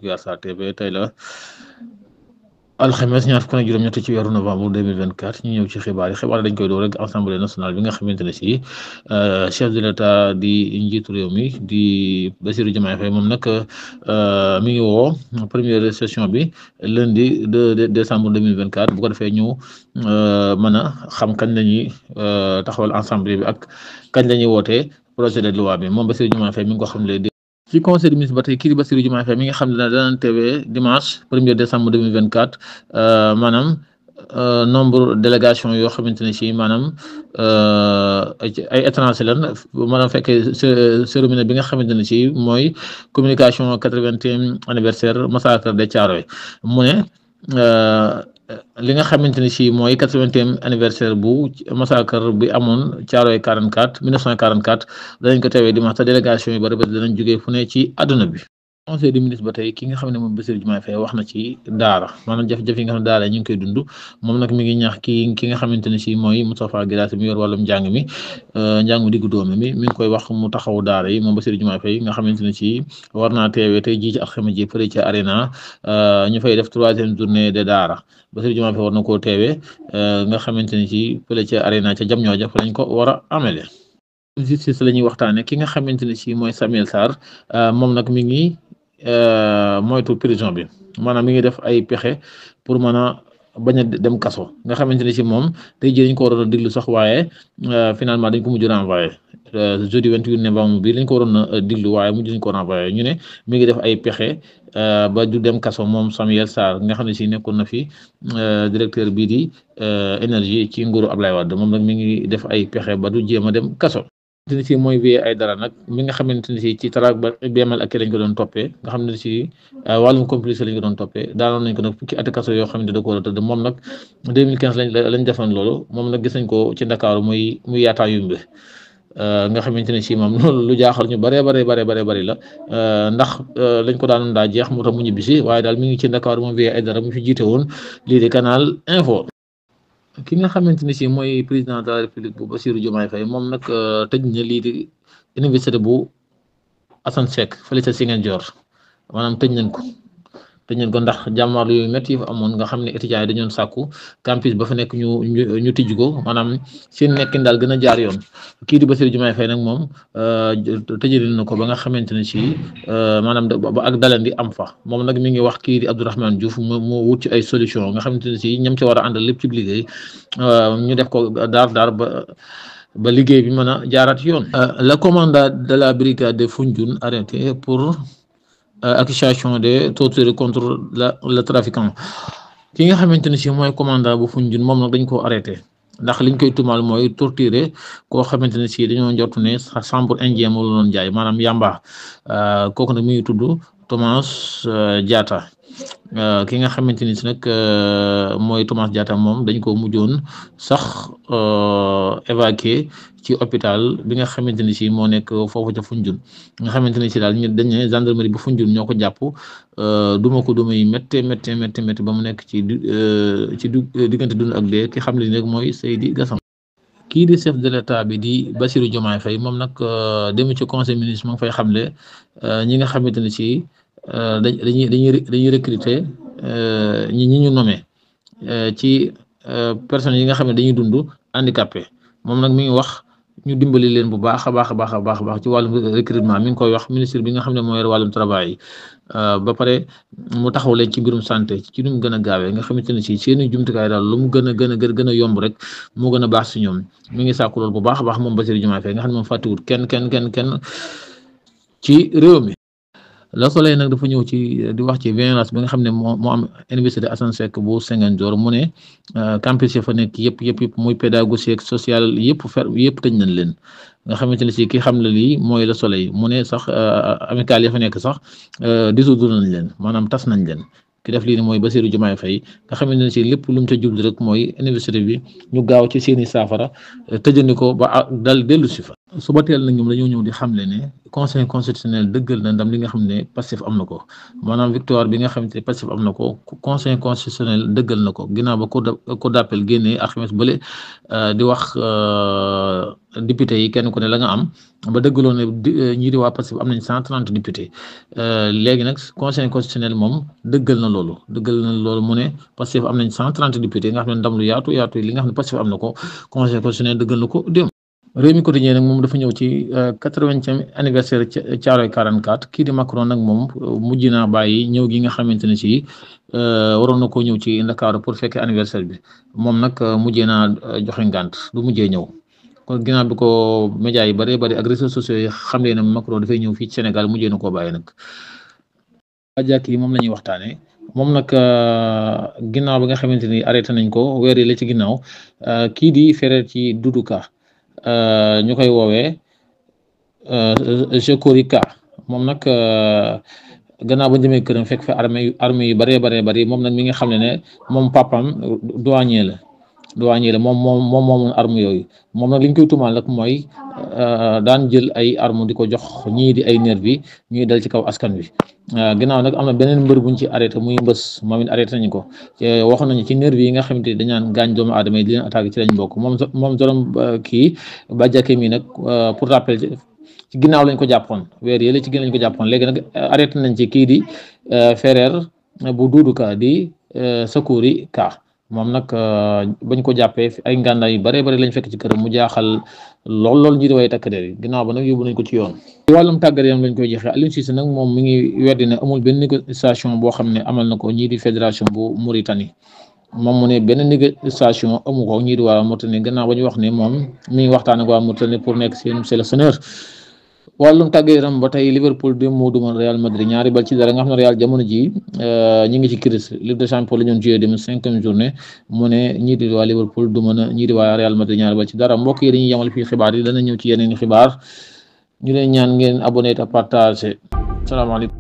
Yarsar TV tey la alxames ñaar fukk ak juróom-ñett ci weeru novembre 2024 ñu ñëw ci xibaar dañ koy door rek assemblée nationale bi nga xamante ne si chef de l'état di njiitu réew mi di Bassirou Diomaye Faye moom nag mi ngi woo première session bi lundi 2 décembre 2024 bu ko defee ñu mën a xam kañ la ñuy taxawal assemblée bi ak kañ la ñuy wootee projet de loi bi moom Bassirou Diomaye Faye mi ngi ko xam le ci conseil des ministres ba tey kii di Bassirou Diomaye Faye mi nga xam ne danañ teewee dimanche 1er décembre 2024 maanaam nombre délégation yoo xamante ne si maanaam ay étranger lan maanaam fekkee cérémonie bi nga xamante ne si mooy communication 80e anniversaire massacre de Thiaroye mu ne li nga xamante ne si mooy 80e anniversaire bu massacre bi amoon Thiaroye 1944 danañ ko teewee dimanche te délégation yi bari ba danañ jógee fu ne ci àdduna bi. conseil des ministres ba tey ki nga xam ne moom Bassirou Diomaye Faye wax na ci daara maanaam jafe-jafe yi nga xam ne daara ñu ngi koy dund moom nag mi ngi ñaax ki nga xamante ne si mooy Moustapha Guirassy mi yor wàllum njàng mi diggu dóomu mi ngi koy wax mu taxaw daara yi moom Bassirou Diomaye Faye nga xamante ne si war naa teewee tey jii ci alxames ji fële ci Arena ñu fay def 3e journée de daara Bassirou Diomaye Faye war na koo teewee nga xamante ne si fële ci Arena ca Diamniadio fa lañ ko war a amele justice la ñuy waxtaane ki nga xamante ne si mooy Samuel Sarr moom nag mi ngi moytu prison bi maanaam mi ngi def ay pexe pour mën a bañ a dem kaso nga xamante ne si moom tey jii dañ ko waroon a diglu sax waaye finalement dañ ko mujj renvoyé jeudi 28 novembre bi lañ ko waroon a diglu waaye mujj dañ ko renvoyé ñu ne mi ngi def ay pexe ba du dem kaso moom Samuel Sarr nga xam ne si nekkoon na fi directeur bii di énergie ci nguuru Ablaye Wade moom nag mi ngi def ay pexe ba du jéem a dem kaso. te si mooy vie ay dara nag mi nga xamante ne si ci taraak ba BML ak lañ ko doon toppee nga xam ne si wàllum complice lañ ko doon toppee daanoon nañ ko nag fukki ati kaso yoo xam ne da ko war a tëdd moom nag 2015 lañ defoon loolu moom nag gis nañ ko ci Ndakaaru muy yaataa yumbe nga xamante ne si moom loolu lu jaaxal ñu bari la ndax lañ ko daanoon daa jeex moo tax mu ñibbisi waaye daal mi ngi ci Ndakaaru moom vie ay dara mu fi jiite woon lii di Canal Info. ki nga xamante ne si mooy président de la république bu Bassirou Diomaye Faye moom nag tëj na lii di université bu Assane Seck fële ca Ziguinchor maanaam tëj nañ ko ndax jàmmaarlu yooyu métti yi fa amoon nga xam ne étudiants yi dañoon sàkku campus ba fa nekk ñu tijj ko maanaam seen nekkin daal gën a jaar yoon kii di Bassirou Diomaye Faye nag moom tëjali na ko ba nga xamante ne si maanaam ba ak dalandi am fa moom nag mi ngi wax kii di Abdourahmane Diouf mu wut ci ay solution nga xamante ne si ñam ci war a àndal lépp ci liggéey ñu def ko daar ba liggéey bi mën a jaaraat yoon. Le commandant de la brigade de Foundiougne arrêté pour accusation de torture contre le trafiquant ki nga xamante ne si mooy commandant bu Foundiougne moom nag dañ koo arrêté ndax liñ koy tumaal mooy torturer koo xamante ne si dañoo njortu ne chambre indien moo la doon jaay maanaam yamba kooku nag mi ngi tudd Thomas Diatta ki nga xamante ni si nag mooy Thomas Diatta moom dañ ko mujjoon sax évacué ci hôpital bi nga xamante ni si moo nekk foofu ca Foundiougne nga xamante ni si daal ñu dañ ne gendarmerie bu Foundiougne ñoo ko jàpp duma yi métti ba mu nekk ci diggante dund ak dee ki xam ne nag mooy Seydi Gassama. kii di chef de l'état bi di Bassirou Diomaye Faye moom nag dem ci conseil ministre moo ngi fay xamle ñi nga xamante ni si dañuy recruter ñi ñu nommé ci personnes yi nga xam ne dañuy dund handicapé moom nag mi ngi wax ñu dimbali leen bu baax a baax ci wàllum recrutement mi ngi koy wax ministre bi nga xam ne moo yor wàllum travail ba pare mu taxaw leen ci mbirum santé ci nu mu gën a gaawee nga xamante ne si seeni jumtukaay daal lu mu gën a yomb rek moo gën a baax si ñoom mi ngi sàkku loolu bu baax a baax moom Bassirou Diomaye Faye nga xam ne moom fàttewut kenn ci réew mi. Le Soleil nag dafa ñëw di wax ci violence bi nga xam ne moo am université Assane Seck bu Ziguinchor mu ne campus yi fa nekk yëpp muy pédagogique social yëpp tëj nañ leen nga xamante ne si ki xam la lii mooy Le Soleil mu ne sax amical ya fa nekk sax dissoudre nañ leen maanaam tas nañ leen ki def lii ne mooy Bassirou Diomaye Faye nga xamante ne si lépp lu mu ca jublu rek mooy université bi ñu gaaw ci seeni saafara tëjandi ko ba dal dellu si fa. suba teel nag ñoom dañoo ñëw di xamle ne conseil constitutionnel dëggal na ndam li nga xam ne Pastef am na ko maanaam victoire bi nga xam ne Pastef am na ko conseil constitutionnel dëggal na ko ginnaaw ba cour d'appel génnee alxames bële di wax député yi kenn ku ne la nga am ba dëggaloo ne ñii di waa Pastef am nañ 130 députés léegi nag conseil constitutionnel moom dëggal na loolu mu ne Pastef am nañ 130 députés nga xam ne ndam lu yaatu li nga xam ne Pastef am na ko conseil constitutionnel dëggal na ko démb. Rewmi Quotidien nag moom dafa ñëw ci 80e anniversaire Thiaroye 44 kii di Macron nag moom mujj naa bàyyi ñëw gi nga xamante ne si waroon na koo ñëw ci Ndakaaru pour fekkee anniversaire bi moom nag mujjee naa joxe ngànt du mujjee ñëw kon ginnaaw bi ko média yi bëree bëri ak réseaux sociaux yi xam leen ne Macron dafay ñëw fii ci Sénégal mujjee na koo bàyyi nag. Jàkk yi moom la ñuy waxtaanee moom nag ginnaaw bi nga xamante ni arrêté nañ ko weer yi la ci ginnaaw kii di frère ci Doudou Ka ñu koy woowee Jekori Ka moom nag gannaaw ba ñu demee këram fekk fa armée yu bëree moom nag mi nga xam ne moom papam douanier la moom moomoon arme yooyu moom nag li ñu koy tumaal nag mooy daan jël ay arme di ko jox ñii di ay nervi ñuy dal ci kaw askan wi ginnaaw nag am na beneen mbër buñ ci arrêté muy mbës moom it arrêté nañu ko waxoon nañu ci nervi yi nga xamante ni dañaan gaañ doomu aadama yi di leen attaqué ci lañ bokk moom dorom kii Badiaké mi nag pour rappel ci ginnaaw lañ ko jàppoon weer yële ci ginnaaw lañ ko jàppoon léegi nag arrêté nañ ci kii di frère bu Doudou Ka di Jekori Ka moom nag bañ ko jàppee ay ngànnaay yu bëree lañ fekk ci këram mu jaaxal lool ñi di way takk der yi ginnaaw ba nag yóbbu nañ ko ci yoon. ci wàllum tàggat yaram lañ koy jeexee Aliou Cissé nag moom mi ngi weddi ne amul benn négociation boo xam ne amal na ko ñii di fédération bu Mauritanie moom mu ne benn négociation amu ko ñii di waa Mauritanie gannaaw ba ñu wax ne moom mi ngi waxtaan ak waa Mauritanie pour nekk seen sélectionneur. wàllum tàggat yaram ba tey Liverpool dem moo duma Real Madrid 2-0 nga xam ne Real jamono ji ñi ngi ci crise Ligue des Champions la ñoon joué dem 5e journée mu ne ñii di waa Liverpool duma na ñii di waa Real Madrid 2-0 mbokk yi dañuy yemal fii xibaar yi dana ñëw ci yeneen xibaar ñu leen ñaan ngeen abonné te partagé salaamaaleykum